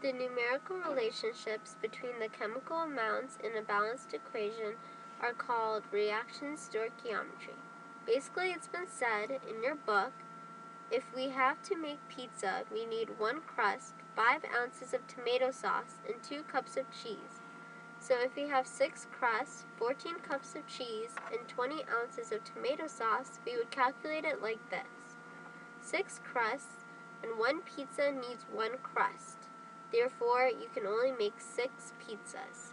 The numerical relationships between the chemical amounts in a balanced equation are called reaction stoichiometry. Basically, it's been said in your book, if we have to make pizza, we need 1 crust, 5 ounces of tomato sauce, and 2 cups of cheese. So if we have 6 crusts, 14 cups of cheese, and 20 ounces of tomato sauce, we would calculate it like this. 6 crusts and 1 pizza needs 1 crust. Therefore, you can only make 6 pizzas.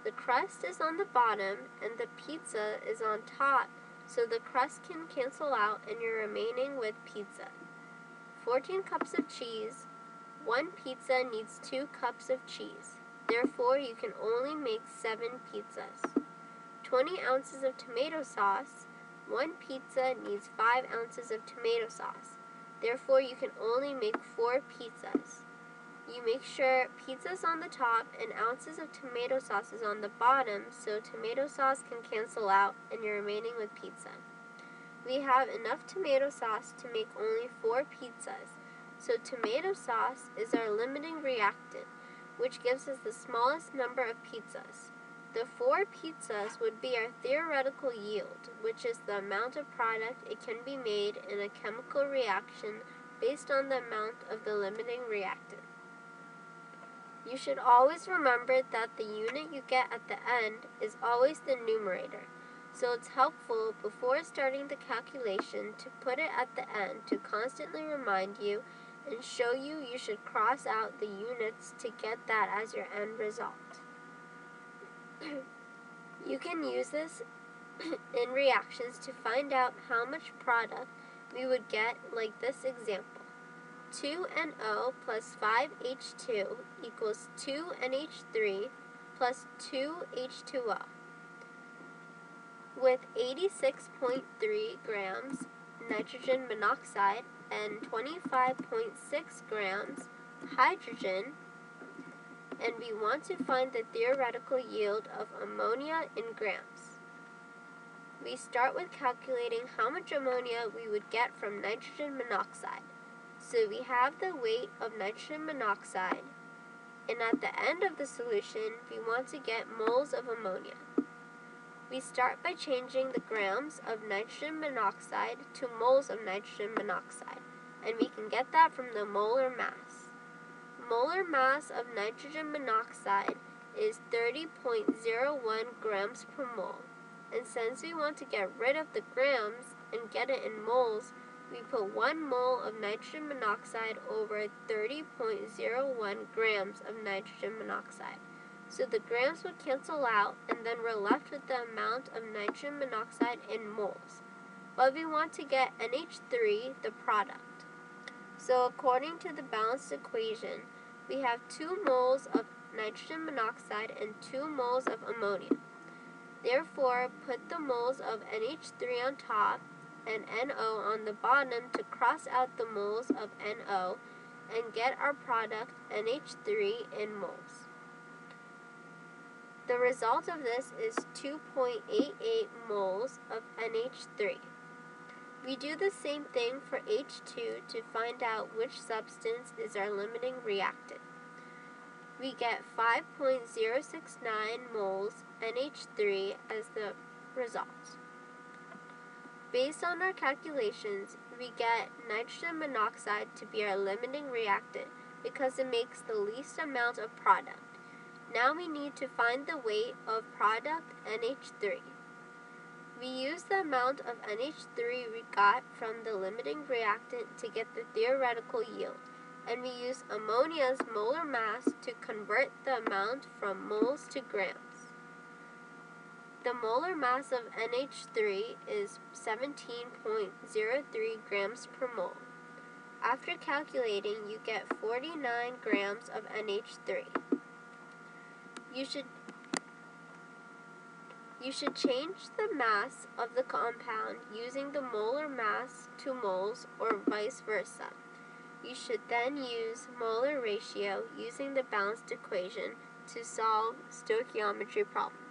The crust is on the bottom and the pizza is on top, so the crust can cancel out and you're remaining with pizza. 14 cups of cheese. 1 pizza needs 2 cups of cheese. Therefore, you can only make 7 pizzas. 20 ounces of tomato sauce. 1 pizza needs 5 ounces of tomato sauce. Therefore, you can only make 4 pizzas. You make sure pizza's on the top and ounces of tomato sauce is on the bottom, so tomato sauce can cancel out and you're remaining with pizza. We have enough tomato sauce to make only 4 pizzas, so tomato sauce is our limiting reactant, which gives us the smallest number of pizzas. The 4 pizzas would be our theoretical yield, which is the amount of product it can be made in a chemical reaction based on the amount of the limiting reactant. You should always remember that the unit you get at the end is always the numerator, so it's helpful before starting the calculation to put it at the end to constantly remind you and show you should cross out the units to get that as your end result. You can use this in reactions to find out how much product we would get, like this example. 2NO plus 5H2 equals 2NH3 plus 2H2O. With 86.3 grams nitrogen monoxide and 25.6 grams hydrogen, and we want to find the theoretical yield of ammonia in grams. We start with calculating how much ammonia we would get from nitrogen monoxide. So we have the weight of nitrogen monoxide, and at the end of the solution, we want to get moles of ammonia. We start by changing the grams of nitrogen monoxide to moles of nitrogen monoxide, and we can get that from the molar mass. Molar mass of nitrogen monoxide is 30.01 grams per mole, and since we want to get rid of the grams and get it in moles, we put 1 mole of nitrogen monoxide over 30.01 grams of nitrogen monoxide. So the grams would cancel out, and then we're left with the amount of nitrogen monoxide in moles. But we want to get NH3, the product. So according to the balanced equation, we have 2 moles of nitrogen monoxide and 2 moles of ammonia. Therefore, put the moles of NH3 on top and NO on the bottom to cross out the moles of NO and get our product NH3 in moles. The result of this is 2.88 moles of NH3. We do the same thing for H2 to find out which substance is our limiting reactant. We get 5.069 moles NH3 as the result. Based on our calculations, we get nitrogen monoxide to be our limiting reactant because it makes the least amount of product. Now we need to find the weight of product NH3. We use the amount of NH3 we got from the limiting reactant to get the theoretical yield, and we use ammonia's molar mass to convert the amount from moles to grams. The molar mass of NH3 is 17.03 grams per mole. After calculating, you get 49 grams of NH3. You should change the mass of the compound using the molar mass to moles or vice versa. You should then use molar ratio using the balanced equation to solve stoichiometry problems.